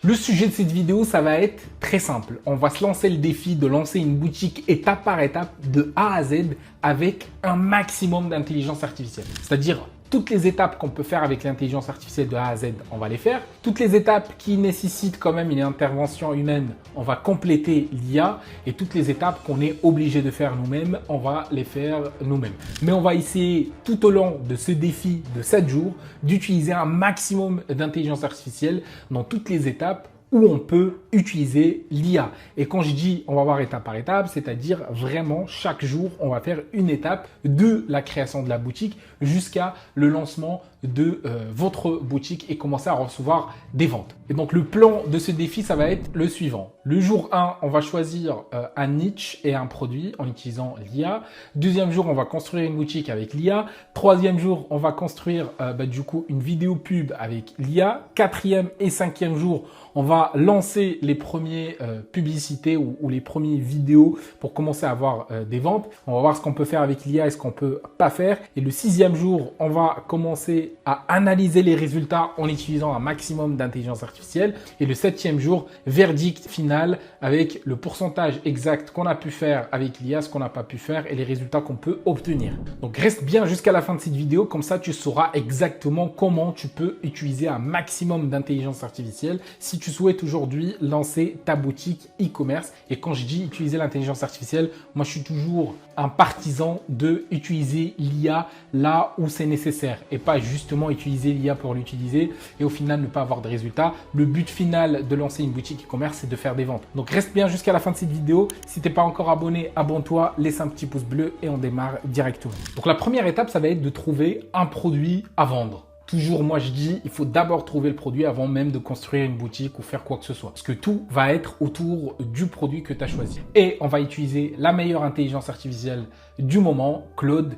Le sujet de cette vidéo, ça va être très simple. On va se lancer le défi de lancer une boutique étape par étape de A à Z avec un maximum d'intelligence artificielle. C'est-à-dire toutes les étapes qu'on peut faire avec l'intelligence artificielle de A à Z, on va les faire. Toutes les étapes qui nécessitent quand même une intervention humaine, on va compléter l'IA. Et toutes les étapes qu'on est obligé de faire nous-mêmes, on va les faire nous-mêmes. Mais on va essayer tout au long de ce défi de 7 jours d'utiliser un maximum d'intelligence artificielle dans toutes les étapes où on peut utiliser l'IA. Et quand je dis on va voir étape par étape, c'est-à-dire vraiment chaque jour, on va faire une étape de la création de la boutique jusqu'à le lancement de votre boutique et commencer à recevoir des ventes. Et donc le plan de ce défi, ça va être le suivant. Le jour 1, on va choisir un niche et un produit en utilisant l'IA. Deuxième jour, on va construire une boutique avec l'IA. Troisième jour, on va construire du coup une vidéo pub avec l'IA. Quatrième et cinquième jour, on va lancer les premiers publicités ou les premières vidéos pour commencer à avoir des ventes. On va voir ce qu'on peut faire avec l'IA et ce qu'on peut pas faire. Et le sixième jour, on va commencer à analyser les résultats en utilisant un maximum d'intelligence artificielle. Et le septième jour, verdict final avec le pourcentage exact qu'on a pu faire avec l'IA, ce qu'on n'a pas pu faire et les résultats qu'on peut obtenir. Donc reste bien jusqu'à la fin de cette vidéo, comme ça tu sauras exactement comment tu peux utiliser un maximum d'intelligence artificielle si tu souhaites aujourd'hui lancer ta boutique e-commerce. Et quand je dis utiliser l'intelligence artificielle, moi je suis toujours un partisan de utiliser l'IA là où c'est nécessaire et pas justement utiliser l'IA pour l'utiliser et au final ne pas avoir de résultats. Le but final de lancer une boutique e-commerce, c'est de faire des ventes. Donc reste bien jusqu'à la fin de cette vidéo. Si tu n'es pas encore abonné, abonne-toi, laisse un petit pouce bleu et on démarre directement. Donc la première étape, ça va être de trouver un produit à vendre. Toujours, moi je dis, il faut d'abord trouver le produit avant même de construire une boutique ou faire quoi que ce soit. Parce que tout va être autour du produit que tu as choisi. Et on va utiliser la meilleure intelligence artificielle du moment, Claude,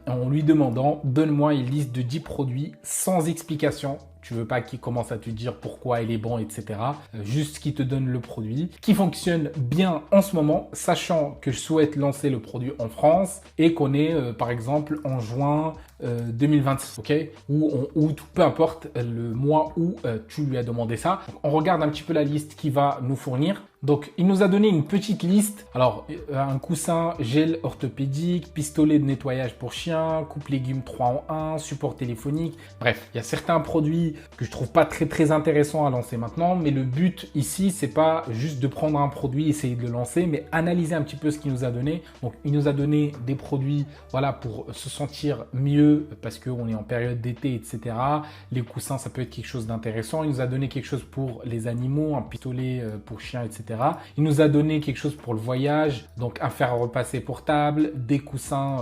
en lui demandant, donne-moi une liste de 10 produits sans explication. Tu veux pas qu'il commence à te dire pourquoi il est bon, etc. Juste qu'il te donne le produit qui fonctionne bien en ce moment, sachant que je souhaite lancer le produit en France et qu'on est par exemple en juin 2026, ok, ou en août, peu importe le mois où tu lui as demandé ça. Donc, on regarde un petit peu la liste qu'il va nous fournir. Donc, il nous a donné une petite liste. Alors, un coussin, gel orthopédique, pistolet de nettoyage pour chien, coupe légumes 3 en 1, support téléphonique. Bref, il y a certains produits que je trouve pas très intéressants à lancer maintenant. Mais le but ici, c'est pas juste de prendre un produit, essayer de le lancer, mais analyser un petit peu ce qu'il nous a donné. Donc, il nous a donné des produits, voilà, pour se sentir mieux parce qu'on est en période d'été, etc. Les coussins, ça peut être quelque chose d'intéressant. Il nous a donné quelque chose pour les animaux, un pistolet pour chien, etc. Il nous a donné quelque chose pour le voyage, donc un fer à repasser portable, des coussins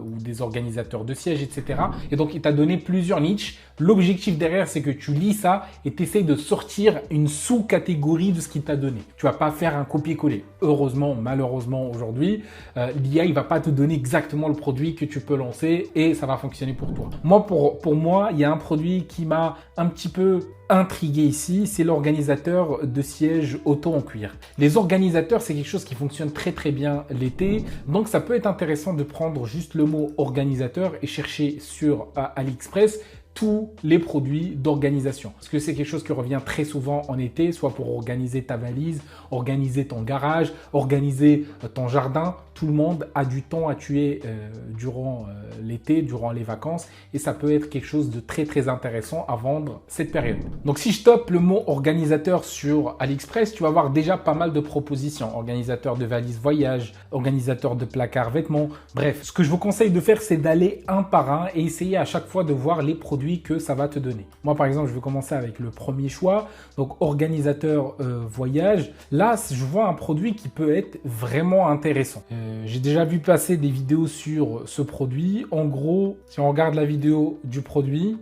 ou des organisateurs de sièges, etc. Et donc, il t'a donné plusieurs niches. L'objectif derrière, c'est que tu lis ça et tu essayes de sortir une sous-catégorie de ce qu'il t'a donné. Tu vas pas faire un copier-coller. Heureusement, malheureusement, aujourd'hui, l'IA, il va pas te donner exactement le produit que tu peux lancer et ça va fonctionner pour toi. Moi, pour moi, il y a un produit qui m'a un petit peu intrigué ici, c'est l'organisateur de sièges auto en cuir. Les organisateurs, c'est quelque chose qui fonctionne très bien l'été, donc ça peut être intéressant de prendre juste le mot organisateur et chercher sur AliExpress tous les produits d'organisation. Parce que c'est quelque chose qui revient très souvent en été, soit pour organiser ta valise, organiser ton garage, organiser ton jardin. Tout le monde a du temps à tuer durant l'été, durant les vacances et ça peut être quelque chose de très intéressant à vendre cette période. Donc si je tape le mot organisateur sur AliExpress, tu vas voir déjà pas mal de propositions. Organisateur de valises voyage, organisateur de placard vêtements. Bref, ce que je vous conseille de faire, c'est d'aller un par un et essayer à chaque fois de voir les produits que ça va te donner. Moi par exemple, je vais commencer avec le premier choix. Donc organisateur voyage. Là, je vois un produit qui peut être vraiment intéressant. J'ai déjà vu passer des vidéos sur ce produit. En gros, si on regarde la vidéo du produit,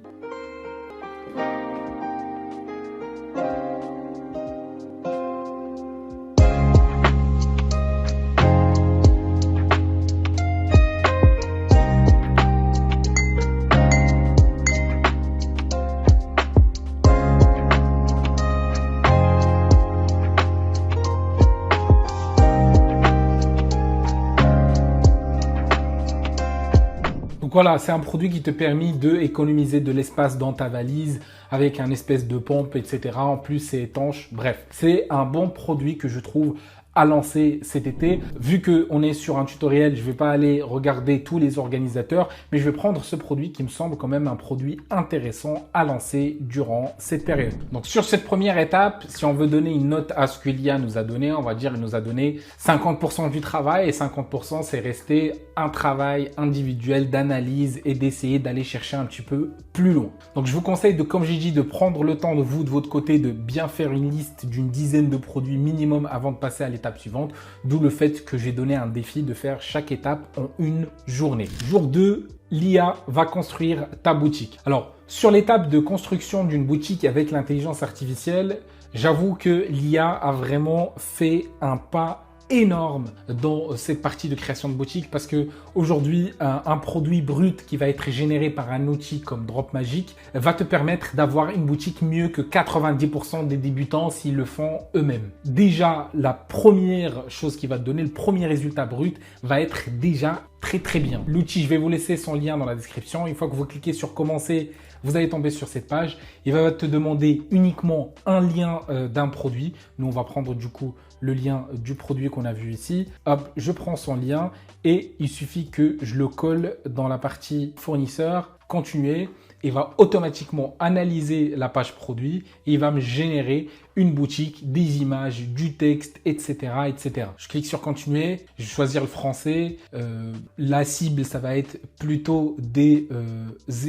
Donc voilà, c'est un produit qui te permet d'économiser de l'espace dans ta valise avec un espèce de pompe, etc. En plus, c'est étanche. Bref, c'est un bon produit que je trouve à lancer cet été. Vu qu'on est sur un tutoriel, je ne vais pas aller regarder tous les organisateurs, mais je vais prendre ce produit qui me semble quand même un produit intéressant à lancer durant cette période. Donc sur cette première étape, si on veut donner une note à ce que l'IA nous a donné, on va dire qu'il nous a donné 50% du travail et 50% c'est resté un travail individuel d'analyse et d'essayer d'aller chercher un petit peu plus loin. Donc je vous conseille de, comme j'ai dit, de prendre le temps de vous, de votre côté, de bien faire une liste d'une dizaine de produits minimum avant de passer à l'étape suivante, d'où le fait que j'ai donné un défi de faire chaque étape en une journée. Jour 2, l'IA va construire ta boutique. Alors, sur l'étape de construction d'une boutique avec l'intelligence artificielle, j'avoue que l'IA a vraiment fait un pas énorme dans cette partie de création de boutique parce que aujourd'hui un produit brut qui va être généré par un outil comme Dropmagic va te permettre d'avoir une boutique mieux que 90% des débutants s'ils le font eux-mêmes. Déjà, la première chose qui va te donner, le premier résultat brut va être déjà très bien. L'outil, je vais vous laisser son lien dans la description. Une fois que vous cliquez sur commencer, vous allez tomber sur cette page. Il va te demander uniquement un lien d'un produit. Nous, on va prendre du coup le lien du produit qu'on a vu ici. Hop, je prends son lien et il suffit que je le colle dans la partie fournisseur, continuer. Il va automatiquement analyser la page produit et il va me générer une boutique, des images, du texte, etc., etc. Je clique sur continuer, je vais choisir le français. La cible, ça va être plutôt des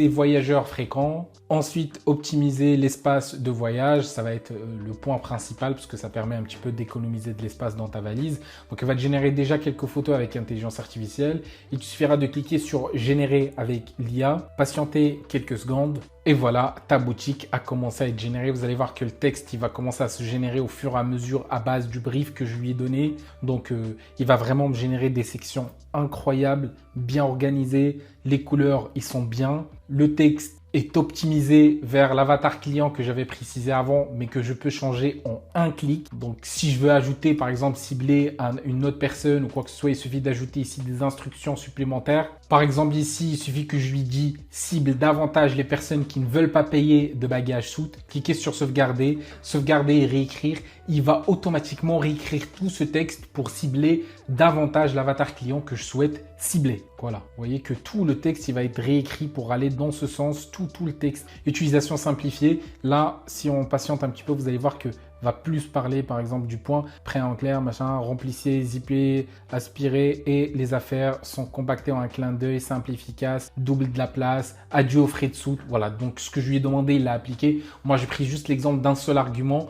voyageurs fréquents. Ensuite, optimiser l'espace de voyage, ça va être le point principal parce que ça permet un petit peu d'économiser de l'espace dans ta valise. Donc, elle va te générer déjà quelques photos avec intelligence artificielle. Il te suffira de cliquer sur générer avec l'IA, patienter quelques secondes. Et voilà, ta boutique a commencé à être générée. Vous allez voir que le texte, il va commencer à se générer au fur et à mesure à base du brief que je lui ai donné. Donc, il va vraiment me générer des sections incroyables, bien organisées. Les couleurs, ils sont bien. Le texte est optimisé vers l'avatar client que j'avais précisé avant, mais que je peux changer en un clic. Donc, si je veux ajouter, par exemple, cibler une autre personne ou quoi que ce soit, il suffit d'ajouter ici des instructions supplémentaires. Par exemple, ici, il suffit que je lui dise cible davantage les personnes qui ne veulent pas payer de bagages soutes. Cliquez sur sauvegarder, sauvegarder et réécrire. Il va automatiquement réécrire tout ce texte pour cibler davantage l'avatar client que je souhaite cibler. Voilà, vous voyez que tout le texte, il va être réécrit pour aller dans ce sens, tout le texte. Utilisation simplifiée. Là, si on patiente un petit peu, vous allez voir que va plus parler par exemple du point prêt en clair, machin, remplissez, zippez, aspirez et les affaires sont compactées en un clin d'œil, simple, efficace, double de la place, adieu aux frais de soute. Voilà, donc ce que je lui ai demandé, il l'a appliqué. Moi, j'ai pris juste l'exemple d'un seul argument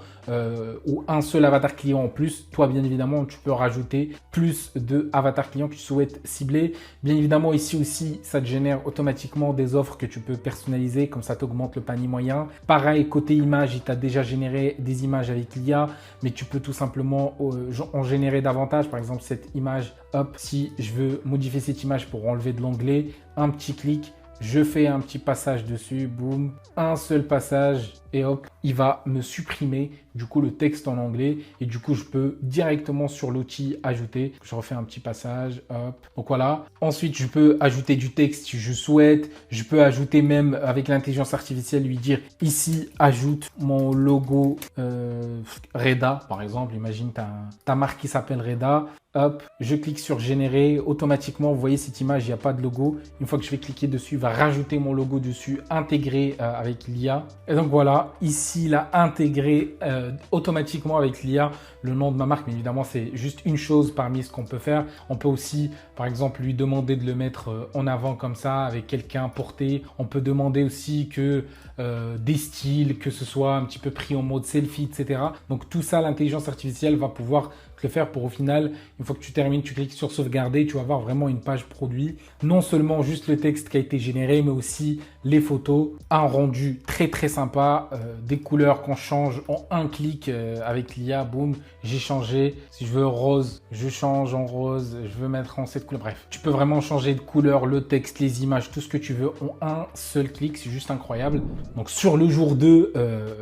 ou un seul avatar client en plus. Toi, bien évidemment, tu peux rajouter plus de avatar client que tu souhaites cibler. Bien évidemment, ici aussi, ça te génère automatiquement des offres que tu peux personnaliser, comme ça t'augmente le panier moyen. Pareil, côté image, il t'a déjà généré des images avec l'IA, mais tu peux tout simplement en générer davantage. Par exemple, cette image, hop, si je veux modifier cette image pour enlever de l'onglet, un petit clic, je fais un petit passage dessus, boum, un seul passage et hop, il va me supprimer du coup le texte en anglais et du coup je peux directement sur l'outil ajouter. Je refais un petit passage, hop. Donc voilà. Ensuite, je peux ajouter du texte si je souhaite. Je peux ajouter même avec l'intelligence artificielle, lui dire ici, ajoute mon logo Reda par exemple. Imagine ta marque qui s'appelle Reda. Hop, je clique sur générer. Automatiquement, vous voyez cette image, il n'y a pas de logo. Une fois que je vais cliquer dessus, il va rajouter mon logo dessus, intégré avec l'IA. Et donc voilà, ici, il a intégré automatiquement avec l'IA le nom de ma marque. Mais évidemment, c'est juste une chose parmi ce qu'on peut faire. On peut aussi, par exemple, lui demander de le mettre en avant comme ça avec quelqu'un porté. On peut demander aussi que des styles, que ce soit un petit peu pris en mode selfie, etc. Donc tout ça, l'intelligence artificielle va pouvoir le faire pour au final, une fois que tu termines, tu cliques sur sauvegarder, tu vas avoir vraiment une page produit. Non seulement juste le texte qui a été généré, mais aussi les photos, un rendu très sympa, des couleurs qu'on change en un clic avec l'IA, boum, j'ai changé. Si je veux rose, je change en rose. Je veux mettre en cette couleur. Bref, tu peux vraiment changer de couleur, le texte, les images, tout ce que tu veux en un seul clic. C'est juste incroyable. Donc sur le jour 2,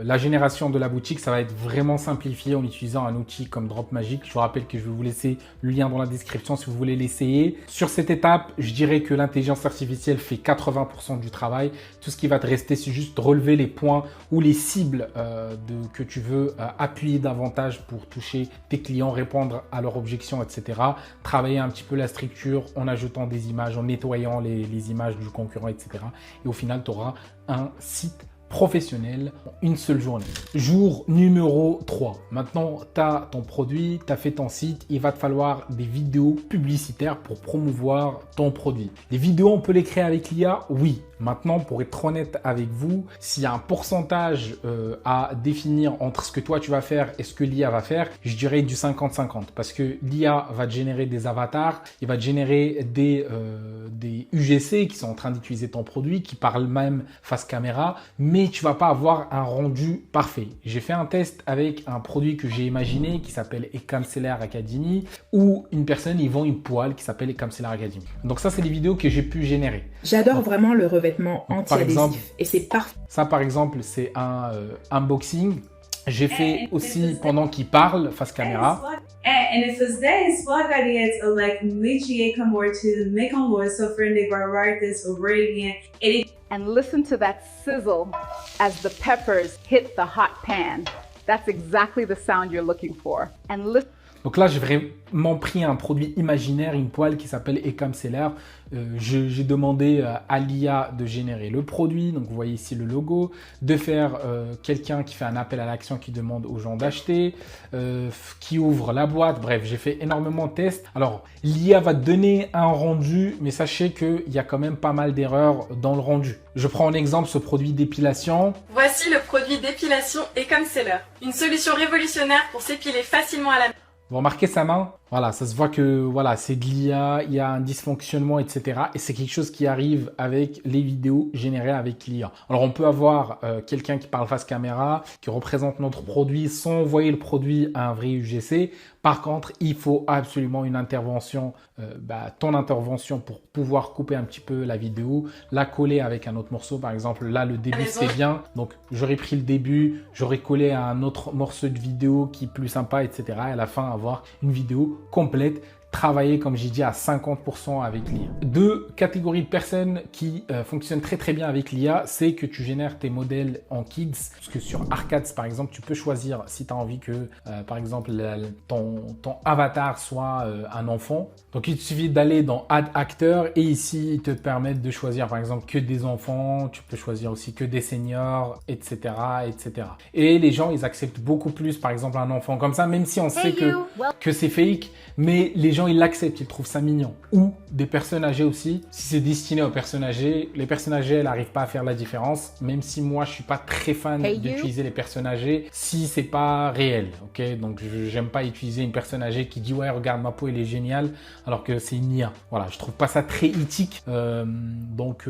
la génération de la boutique, ça va être vraiment simplifié en utilisant un outil comme Drop Magic. Je vous rappelle que je vais vous laisser le lien dans la description si vous voulez l'essayer. Sur cette étape, je dirais que l'intelligence artificielle fait 80% du travail. Tout ce qui va te rester, c'est juste de relever les points ou les cibles que tu veux appuyer davantage pour toucher tes clients, répondre à leurs objections, etc. Travailler un petit peu la structure en ajoutant des images, en nettoyant les images du concurrent, etc. Et au final, tu auras un site professionnel en une seule journée. Jour numéro 3. Maintenant, tu as ton produit, tu as fait ton site. Il va te falloir des vidéos publicitaires pour promouvoir ton produit. Les vidéos, on peut les créer avec l'IA? Oui. Maintenant, pour être honnête avec vous, s'il y a un pourcentage à définir entre ce que toi tu vas faire et ce que l'IA va faire, je dirais du 50-50 parce que l'IA va te générer des avatars, il va te générer des UGC qui sont en train d'utiliser ton produit, qui parlent même face caméra, mais tu vas pas avoir un rendu parfait. J'ai fait un test avec un produit que j'ai imaginé qui s'appelle Ekamseller Academy où une personne, ils vend une poêle qui s'appelle Ekamseller Academy. Donc ça, c'est les vidéos que j'ai pu générer. J'adore vraiment le revêtement anti-adhésif et c'est parfait. Ça, par exemple, c'est un unboxing. J'ai fait aussi pendant qu'il parle face caméra. And it says that spaghetti is like Michi to make on more so friend they write this Arabian. And listen to that sizzle as the peppers hit the hot pan. That's exactly the sound you're looking for. And listen. Donc là, j'ai vraiment pris un produit imaginaire, une poêle qui s'appelle Ekamseller. J'ai demandé à l'IA de générer le produit. Donc, vous voyez ici le logo. De faire quelqu'un qui fait un appel à l'action qui demande aux gens d'acheter, qui ouvre la boîte. Bref, j'ai fait énormément de tests. Alors, l'IA va donner un rendu, mais sachez qu'il y a quand même pas mal d'erreurs dans le rendu. Je prends en exemple ce produit d'épilation. Voici le produit d'épilation Ekamseller. Une solution révolutionnaire pour s'épiler facilement à la main. Vous remarquez sa main? Voilà, ça se voit que voilà, c'est de l'IA, il y a un dysfonctionnement, etc. Et c'est quelque chose qui arrive avec les vidéos générées avec l'IA. Alors, on peut avoir quelqu'un qui parle face caméra, qui représente notre produit sans envoyer le produit à un vrai UGC. Par contre, il faut absolument une intervention, ton intervention pour pouvoir couper un petit peu la vidéo, la coller avec un autre morceau. Par exemple, là, le début, c'est bien. Donc, j'aurais pris le début, j'aurais collé à un autre morceau de vidéo qui est plus sympa, etc. Et à la fin, avoir une vidéo complète, travailler, comme j'ai dit, à 50% avec l'IA. Deux catégories de personnes qui fonctionnent très très bien avec l'IA, c'est que tu génères tes modèles en kids. Parce que sur Arcades, par exemple, tu peux choisir si tu as envie que, par exemple, ton avatar soit un enfant. Donc, il te suffit d'aller dans Add Acteur et ici, ils te permettent de choisir, par exemple, que des enfants. Tu peux choisir aussi que des seniors, etc., etc. Et les gens, ils acceptent beaucoup plus, par exemple, un enfant comme ça, même si on sait que c'est fake, mais les gens, ils l'acceptent, ils trouvent ça mignon. Ou des personnes âgées aussi. Si c'est destiné aux personnes âgées, les personnes âgées, elles n'arrivent pas à faire la différence. Même si moi, je suis pas très fan d'utiliser les personnes âgées si c'est pas réel. Ok, donc j'aime pas utiliser une personne âgée qui dit ouais, regarde ma peau, elle est géniale, alors que c'est une IA. Voilà, je trouve pas ça très éthique. Donc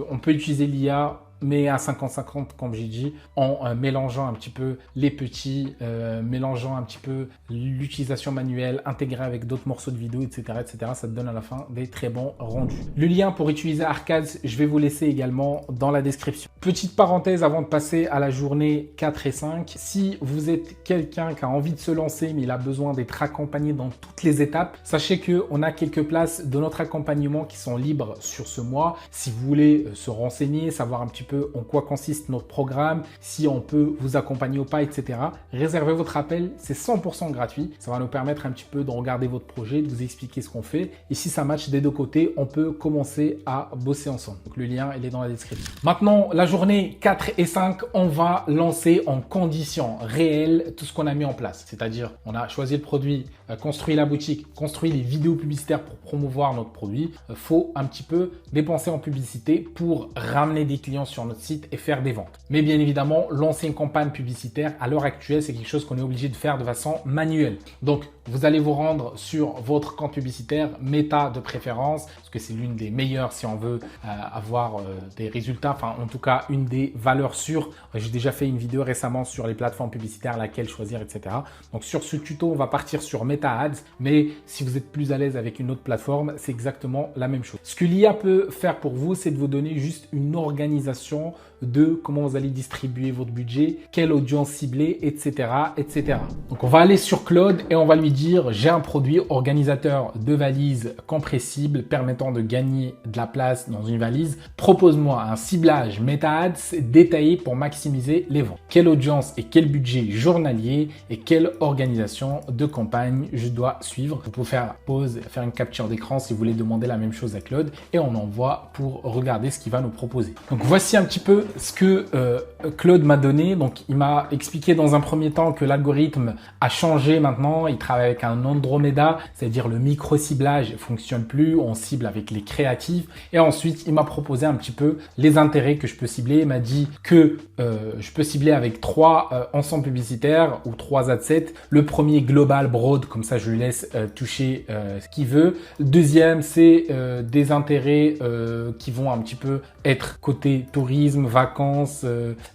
on peut utiliser l'IA, mais à 50-50, comme j'ai dit, en mélangeant un petit peu les petits, mélangeant un petit peu l'utilisation manuelle, intégrée avec d'autres morceaux de vidéo, etc., etc. Ça te donne à la fin des très bons rendus. Le lien pour utiliser Arcades, je vais vous laisser également dans la description. Petite parenthèse avant de passer à la journée 4 et 5. Si vous êtes quelqu'un qui a envie de se lancer, mais il a besoin d'être accompagné dans toutes les étapes, sachez qu'on a quelques places de notre accompagnement qui sont libres sur ce mois. Si vous voulez se renseigner, savoir un petit peu en quoi consiste notre programme, si on peut vous accompagner ou pas, etc. Réservez votre appel, c'est 100% gratuit. Ça va nous permettre un petit peu de regarder votre projet, de vous expliquer ce qu'on fait. Et si ça match des deux côtés, on peut commencer à bosser ensemble. Donc le lien, il est dans la description. Maintenant, la journée 4 et 5, on va lancer en conditions réelles tout ce qu'on a mis en place. C'est-à-dire, on a choisi le produit, construit la boutique, construit les vidéos publicitaires pour promouvoir notre produit. Faut un petit peu dépenser en publicité pour ramener des clients sur notre site et faire des ventes. Mais bien évidemment, lancer une campagne publicitaire à l'heure actuelle, c'est quelque chose qu'on est obligé de faire de façon manuelle. Donc, vous allez vous rendre sur votre compte publicitaire, Meta de préférence, parce que c'est l'une des meilleures si on veut avoir des résultats, enfin en tout cas as une des valeurs sûres. J'ai déjà fait une vidéo récemment sur les plateformes publicitaires, laquelle choisir, etc. Donc sur ce tuto, on va partir sur Meta Ads, mais si vous êtes plus à l'aise avec une autre plateforme, c'est exactement la même chose. Ce que l'IA peut faire pour vous, c'est de vous donner juste une organisation de comment vous allez distribuer votre budget, quelle audience cibler, etc., etc. Donc on va aller sur Claude et on va lui dire: j'ai un produit organisateur de valises compressible permettant de gagner de la place dans une valise. Propose-moi un ciblage Meta Ads détaillé pour maximiser les ventes. Quelle audience et quel budget journalier et quelle organisation de campagne je dois suivre. Vous pouvez faire pause, faire une capture d'écran si vous voulez demander la même chose à Claude et on envoie pour regarder ce qu'il va nous proposer. Donc voici un petit peu ce que Claude m'a donné. Donc il m'a expliqué dans un premier temps que l'algorithme a changé maintenant. Il travaille avec un Andromeda, c'est-à-dire le micro-ciblage ne fonctionne plus. On cible avec les créatifs. Et ensuite, il m'a proposé un petit peu les intérêts que je peux cibler. Il m'a dit que je peux cibler avec 3 ensembles publicitaires ou 3 adsets. Le premier, global, broad, comme ça je lui laisse toucher ce qu'il veut. Le deuxième, c'est des intérêts qui vont un petit peu être côté tourisme, vacances,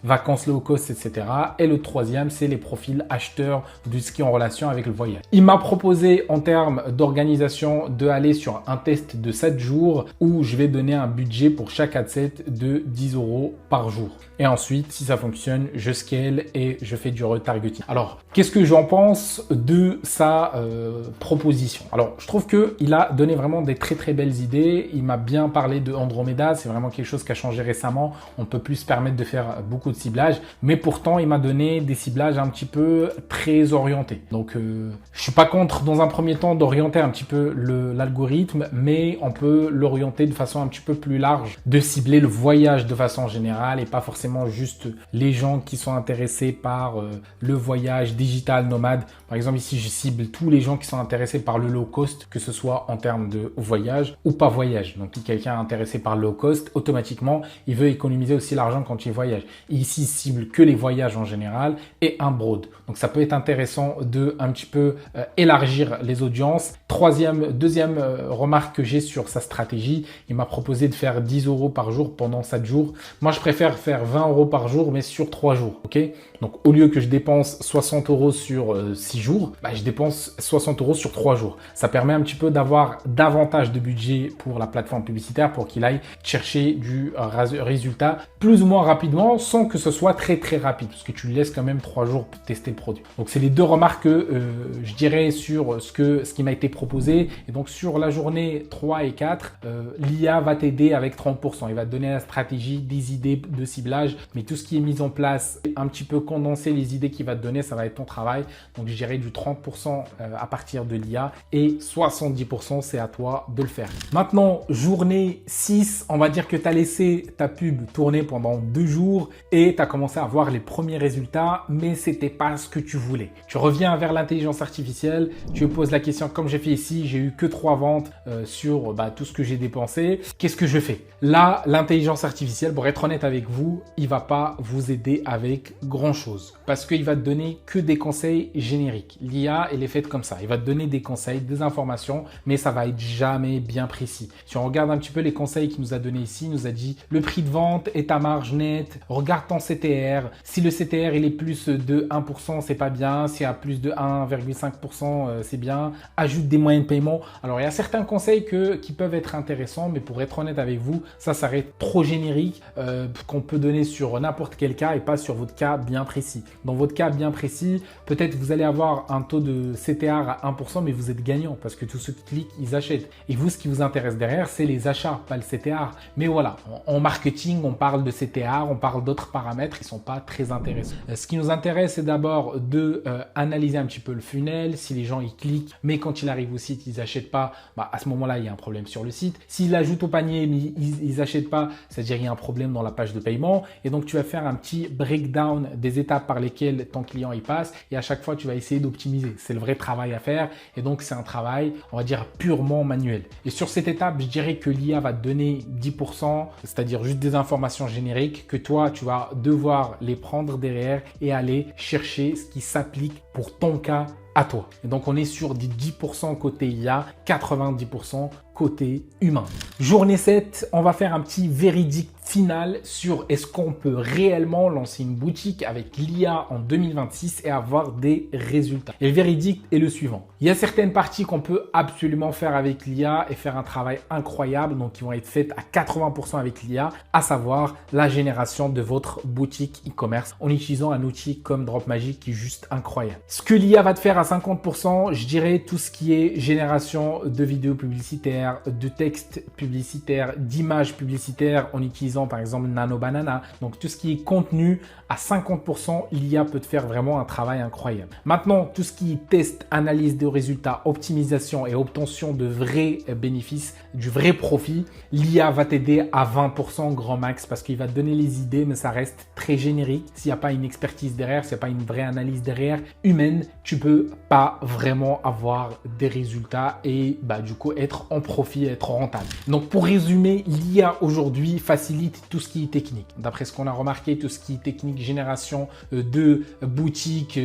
vacances low cost, etc. Et le troisième, c'est les profils acheteurs de ce qui est en relation avec le voyage. Il m'a proposé en termes d'organisation de aller sur un test de 7 jours où je vais donner un budget pour chaque adset de 10 € par jour. Et ensuite, si ça fonctionne, je scale et je fais du retargeting. Alors, qu'est-ce que j'en pense de sa proposition? Alors, je trouve qu'il a donné vraiment des très très belles idées. Il m'a bien parlé de Andromeda. C'est vraiment quelque chose qui a changé récemment. On peut plus se permettre de faire beaucoup de ciblage. Mais pourtant, il m'a donné des ciblages un petit peu très orientés. Donc, je suis pas contre dans un premier temps d'orienter un petit peu l'algorithme, mais on peut l'orienter de façon un petit peu plus large, de cibler le voyage de façon générale et pas forcément juste les gens qui sont intéressés par le voyage digital nomade. Par exemple, ici, je cible tous les gens qui sont intéressés par le low cost, que ce soit en termes de voyage ou pas voyage. Donc, si quelqu'un est intéressé par le low cost, automatiquement, il veut économiser aussi l'argent quand il voyage. Et ici, il cible que les voyages en général et un broad. Donc, ça peut être intéressant de un petit peu élargir les audiences. Deuxième remarque que j'ai sur sa stratégie, il m'a proposé de faire 10 € par jour pendant 7 jours. Moi, je préfère faire 20 € par jour, mais sur 3 jours. Ok? Donc, au lieu que je dépense 60 € sur 6 jours, je dépense 60 € sur 3 jours. Ça permet un petit peu d'avoir davantage de budget pour la plateforme publicitaire pour qu'il aille chercher du résultat plus ou moins rapidement sans que ce soit très très rapide parce que tu lui laisses quand même 3 jours pour tester le produit. Donc, c'est les deux remarques que je dirais sur ce qui m'a été proposé. Et donc, sur la journée 3 et 4, l'IA va t'aider avec 30%. Il va te donner la stratégie, des idées de ciblage, mais tout ce qui est mis en place, un petit peu condenser les idées qu'il va te donner, ça va être ton travail. Donc, je dirais du 30% à partir de l'IA et 70%, c'est à toi de le faire. Maintenant, journée 6, on va dire que tu as laissé ta pub tourner pendant 2 jours et tu as commencé à voir les premiers résultats, mais c'était pas ce que tu voulais. Tu reviens vers l'intelligence artificielle, tu lui poses la question comme j'ai fait ici, j'ai eu que 3 ventes sur tout ce que j'ai dépensé. Qu'est-ce que je fais? Là, l'intelligence artificielle, pour être honnête avec vous, il va pas vous aider avec grand chose parce qu'il va te donner que des conseils génériques. L'IA, elle est faite comme ça. Il va te donner des conseils, des informations, mais ça va être jamais bien précis. Si on regarde un petit peu les conseils qu'il nous a donné ici, il nous a dit le prix de vente et ta marge nette, regarde ton CTR. Si le CTR il est plus de 1%, c'est pas bien. S'il y a plus de 1,5%, c'est bien. Ajoute des moyens de paiement. Alors, il y a certains conseils qui peuvent être intéressants, mais pour être honnête avec vous, ça reste trop générique qu'on peut donner sur n'importe quel cas et pas sur votre cas bien précis. Dans votre cas bien précis, peut-être vous allez avoir un taux de CTR à 1%, mais vous êtes gagnant parce que tous ceux qui cliquent, ils achètent. Et vous, ce qui vous intéresse derrière, c'est les achats, pas le CTR. Mais voilà, en marketing, on parle de CTR, on parle d'autres paramètres, ils sont pas très intéressants. Ce qui nous intéresse, c'est d'abord de analyser un petit peu le funnel. Si les gens, ils cliquent, mais quand il arrive au site, ils achètent pas, à ce moment-là, il y a un problème sur le site. S'ils l'ajoutent au panier, mais ils achètent pas, c'est-à-dire il y a un problème dans la page de paiement. Et donc, tu vas faire un petit breakdown des étapes par lesquelles ton client y passe. Et à chaque fois, tu vas essayer d'optimiser. C'est le vrai travail à faire. Et donc, c'est un travail, on va dire, purement manuel. Et sur cette étape, je dirais que l'IA va te donner 10%, c'est-à-dire juste des informations génériques que toi, tu vas devoir les prendre derrière et aller chercher ce qui s'applique pour ton cas à toi. Et donc, on est sur des 10% côté IA, 90% côté humain. Journée 7, on va faire un petit véridique final sur est-ce qu'on peut réellement lancer une boutique avec l'IA en 2026 et avoir des résultats. Et le véridique est le suivant. Il y a certaines parties qu'on peut absolument faire avec l'IA et faire un travail incroyable, donc qui vont être faites à 80% avec l'IA, à savoir la génération de votre boutique e-commerce en utilisant un outil comme DropMagick qui est juste incroyable. Ce que l'IA va te faire à 50%, je dirais tout ce qui est génération de vidéos publicitaires, de textes publicitaires, d'images publicitaires en utilisant par exemple Nano Banana. Donc tout ce qui est contenu à 50%, l'IA peut te faire vraiment un travail incroyable. Maintenant, tout ce qui est test, analyse de résultats, optimisation et obtention de vrais bénéfices, du vrai profit, l'IA va t'aider à 20% grand max parce qu'il va te donner les idées, mais ça reste très générique. S'il n'y a pas une expertise derrière, s'il n'y a pas une vraie analyse derrière humaine, tu peux pas vraiment avoir des résultats et du coup être en profit, être rentable. Donc pour résumer, l'IA aujourd'hui facilite tout ce qui est technique. D'après ce qu'on a remarqué, tout ce qui est technique, génération de boutiques,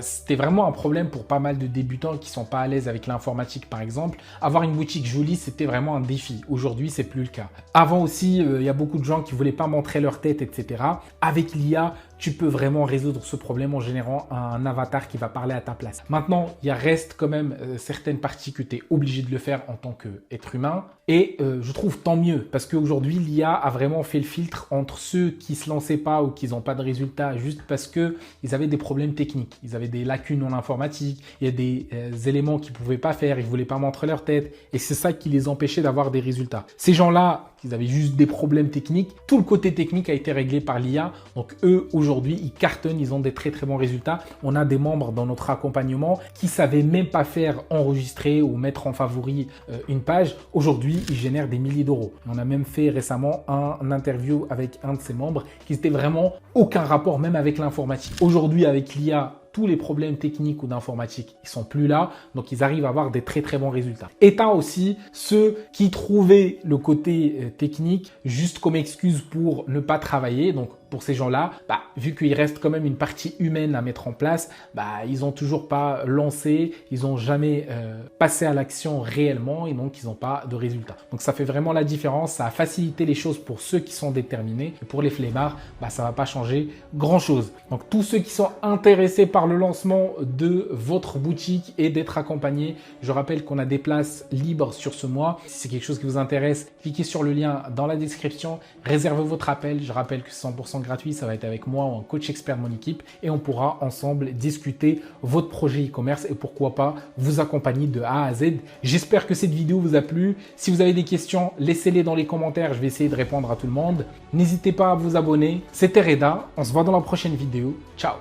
c'était vraiment un problème pour pas mal de débutants qui sont pas à l'aise avec l'informatique par exemple. Avoir une boutique jolie, c'était vraiment un défi. Aujourd'hui, c'est plus le cas. Avant aussi, il y a beaucoup de gens qui voulaient pas montrer leur tête, etc. Avec l'IA, tu peux vraiment résoudre ce problème en générant un avatar qui va parler à ta place. Maintenant, il reste quand même certaines parties que tu es obligé de le faire en tant qu'être humain. Et je trouve tant mieux parce qu'aujourd'hui, l'IA a vraiment fait le filtre entre ceux qui se lançaient pas ou qui n'ont pas de résultats juste parce qu'ils avaient des problèmes techniques. Ils avaient des lacunes en informatique, il y a des éléments qu'ils ne pouvaient pas faire, ils ne voulaient pas montrer leur tête et c'est ça qui les empêchait d'avoir des résultats. Ces gens-là, ils avaient juste des problèmes techniques. Tout le côté technique a été réglé par l'IA. Donc eux, aujourd'hui, ils cartonnent, ils ont des très très bons résultats. On a des membres dans notre accompagnement qui savaient même pas faire enregistrer ou mettre en favori une page. Aujourd'hui, ils génèrent des milliers d'euros. On a même fait récemment un interview avec un de ces membres qui n'était vraiment aucun rapport même avec l'informatique. Aujourd'hui, avec l'IA, tous les problèmes techniques ou d'informatique, ils sont plus là, donc ils arrivent à avoir des très très bons résultats. Et t'as aussi ceux qui trouvaient le côté technique juste comme excuse pour ne pas travailler. Donc pour ces gens-là, vu qu'il reste quand même une partie humaine à mettre en place, ils n'ont toujours pas lancé, ils n'ont jamais passé à l'action réellement et donc ils n'ont pas de résultats. Donc ça fait vraiment la différence, ça a facilité les choses pour ceux qui sont déterminés et pour les flemmards, ça va pas changer grand-chose. Donc tous ceux qui sont intéressés par le lancement de votre boutique et d'être accompagnés, je rappelle qu'on a des places libres sur ce mois. Si c'est quelque chose qui vous intéresse, cliquez sur le lien dans la description, réservez votre appel. Je rappelle que c'est 100% gratuit, ça va être avec moi ou un coach expert de mon équipe et on pourra ensemble discuter votre projet e-commerce et pourquoi pas vous accompagner de A à Z. J'espère que cette vidéo vous a plu. Si vous avez des questions, laissez-les dans les commentaires, je vais essayer de répondre à tout le monde. N'hésitez pas à vous abonner. C'était Reda, on se voit dans la prochaine vidéo. Ciao!